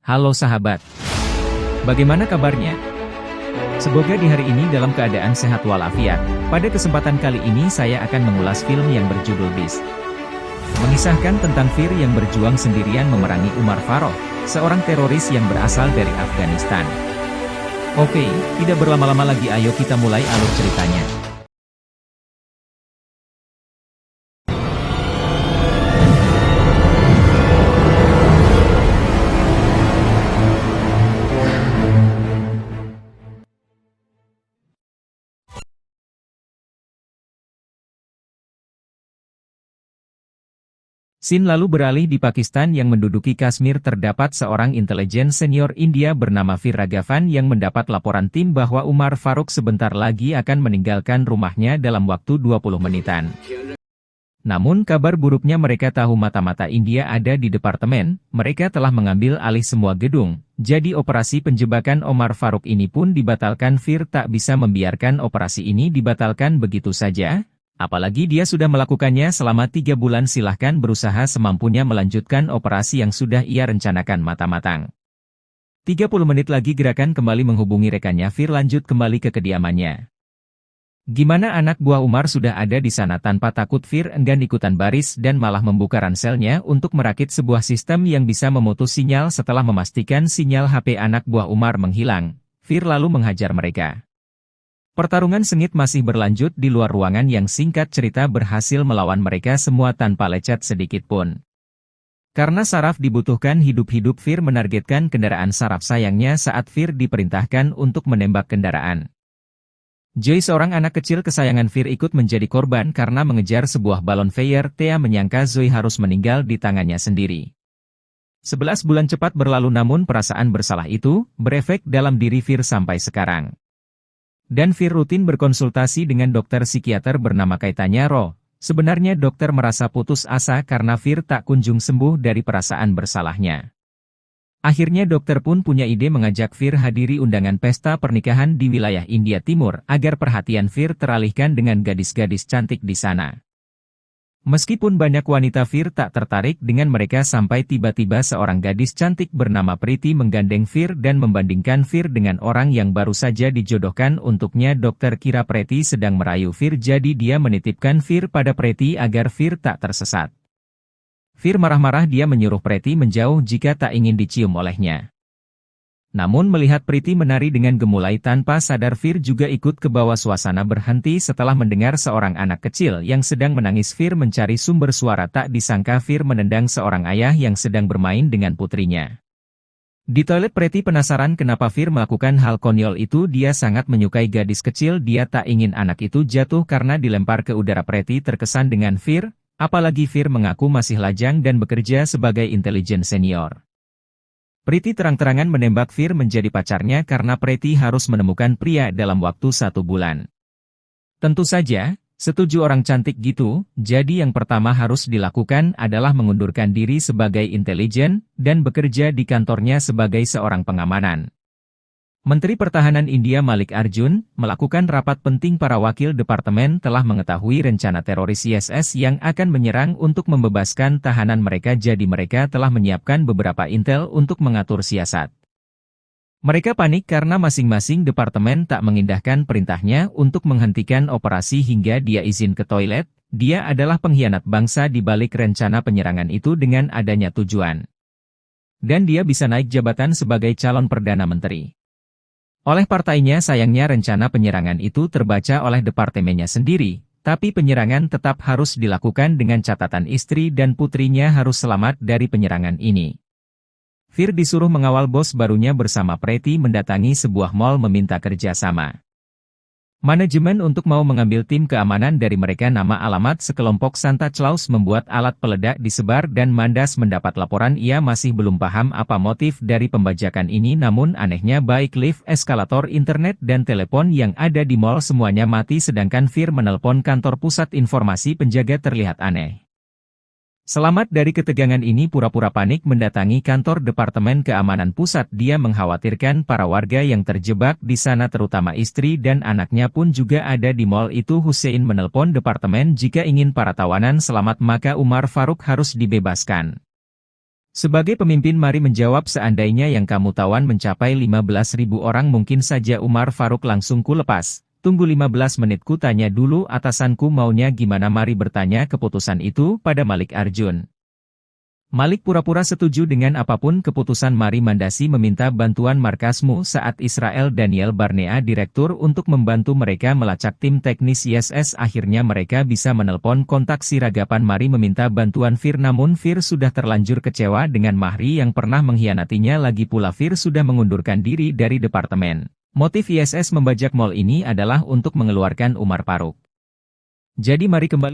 Halo sahabat, bagaimana kabarnya? Semoga di hari ini dalam keadaan sehat walafiat. Pada kesempatan kali ini saya akan mengulas film yang berjudul Beast. Mengisahkan tentang Fir yang berjuang sendirian memerangi Umar Farok, seorang teroris yang berasal dari Afghanistan. Oke, tidak berlama-lama lagi, ayo kita mulai alur ceritanya. Scene lalu beralih di Pakistan yang menduduki Kashmir. Terdapat seorang intelijen senior India bernama Fir Ragavan yang mendapat laporan tim bahwa Umar Farok sebentar lagi akan meninggalkan rumahnya dalam waktu 20 menitan. Namun kabar buruknya, mereka tahu mata-mata India ada di departemen, mereka telah mengambil alih semua gedung, jadi operasi penjebakan Umar Farok ini pun dibatalkan. Fir tak bisa membiarkan operasi ini dibatalkan begitu saja. Apalagi dia sudah melakukannya selama 3 bulan. Silahkan berusaha semampunya melanjutkan operasi yang sudah ia rencanakan mata-matang. 30 menit lagi gerakan kembali menghubungi rekannya. Fir lanjut kembali ke kediamannya. Gimana anak buah Umar sudah ada di sana? Tanpa takut Fir enggan ikutan baris dan malah membuka ranselnya untuk merakit sebuah sistem yang bisa memutus sinyal. Setelah memastikan sinyal HP anak buah Umar menghilang, Fir lalu menghajar mereka. Pertarungan sengit masih berlanjut di luar ruangan yang singkat cerita berhasil melawan mereka semua tanpa lecet sedikit pun. Karena saraf dibutuhkan hidup-hidup, Fir menargetkan kendaraan saraf sayangnya saat Fir diperintahkan untuk menembak kendaraan. Joy, seorang anak kecil kesayangan Fir, ikut menjadi korban karena mengejar sebuah balon fire. Thea menyangka Zoe harus meninggal di tangannya sendiri. 11 bulan cepat berlalu, namun perasaan bersalah itu berefek dalam diri Fir sampai sekarang. Dan Fir rutin berkonsultasi dengan dokter psikiater bernama Caitanya Roh. Sebenarnya dokter merasa putus asa karena Fir tak kunjung sembuh dari perasaan bersalahnya. Akhirnya dokter pun punya ide mengajak Fir hadiri undangan pesta pernikahan di wilayah India Timur agar perhatian Fir teralihkan dengan gadis-gadis cantik di sana. Meskipun banyak wanita, Fir tak tertarik dengan mereka sampai tiba-tiba seorang gadis cantik bernama Priti menggandeng Fir dan membandingkan Fir dengan orang yang baru saja dijodohkan untuknya. Dokter kira Priti sedang merayu Fir, jadi dia menitipkan Fir pada Priti agar Fir tak tersesat. Fir marah-marah, dia menyuruh Priti menjauh jika tak ingin dicium olehnya. Namun melihat Priti menari dengan gemulai tanpa sadar, Fir juga ikut ke bawah. Suasana berhenti setelah mendengar seorang anak kecil yang sedang menangis. Fir mencari sumber suara, tak disangka Fir menendang seorang ayah yang sedang bermain dengan putrinya. Di toilet, Priti penasaran kenapa Fir melakukan hal konyol itu. Dia sangat menyukai gadis kecil, dia tak ingin anak itu jatuh karena dilempar ke udara. Priti terkesan dengan Fir, apalagi Fir mengaku masih lajang dan bekerja sebagai intelijen senior. Priti terang-terangan menembak Fir menjadi pacarnya karena Priti harus menemukan pria dalam waktu 1 bulan. Tentu saja, setuju orang cantik gitu, jadi yang pertama harus dilakukan adalah mengundurkan diri sebagai intelijen dan bekerja di kantornya sebagai seorang pengamanan. Menteri Pertahanan India Malik Arjun melakukan rapat penting. Para wakil departemen telah mengetahui rencana teroris ISIS yang akan menyerang untuk membebaskan tahanan mereka, jadi mereka telah menyiapkan beberapa intel untuk mengatur siasat. Mereka panik karena masing-masing departemen tak mengindahkan perintahnya untuk menghentikan operasi hingga dia izin ke toilet. Dia adalah pengkhianat bangsa di balik rencana penyerangan itu dengan adanya tujuan. Dan dia bisa naik jabatan sebagai calon Perdana Menteri. Oleh partainya, sayangnya rencana penyerangan itu terbaca oleh departemennya sendiri, tapi penyerangan tetap harus dilakukan dengan catatan istri dan putrinya harus selamat dari penyerangan ini. Fir disuruh mengawal bos barunya bersama Priti mendatangi sebuah mal meminta kerjasama. Manajemen untuk mau mengambil tim keamanan dari mereka. Nama alamat sekelompok Santa Claus membuat alat peledak disebar dan Mandas mendapat laporan. Ia masih belum paham apa motif dari pembajakan ini, namun anehnya baik lift, eskalator, internet dan telepon yang ada di mal semuanya mati, sedangkan Fir menelpon kantor pusat informasi penjaga terlihat aneh. Selamat dari ketegangan ini, pura-pura panik mendatangi kantor Departemen Keamanan Pusat. Dia mengkhawatirkan para warga yang terjebak di sana, terutama istri dan anaknya pun juga ada di mal itu. Hussein menelpon departemen jika ingin para tawanan selamat maka Umar Farok harus dibebaskan. Sebagai pemimpin mari menjawab seandainya yang kamu tawan mencapai 15.000 orang mungkin saja Umar Faruk langsung ku lepas. Tunggu 15 menit ku tanya dulu atasanku maunya gimana mari bertanya keputusan itu pada Malik Arjun. Malik pura-pura setuju dengan apapun keputusan Mari Mandasi meminta bantuan markasmu saat Israel Daniel Barnea direktur untuk membantu mereka melacak tim teknis ISS akhirnya mereka bisa menelpon kontak Siragapan Mari meminta bantuan Fir namun Fir sudah terlanjur kecewa dengan Mahri yang pernah mengkhianatinya lagi pula Fir sudah mengundurkan diri dari departemen. Motif ISS membajak mall ini adalah untuk mengeluarkan Umar Faruk. Jadi mari kembali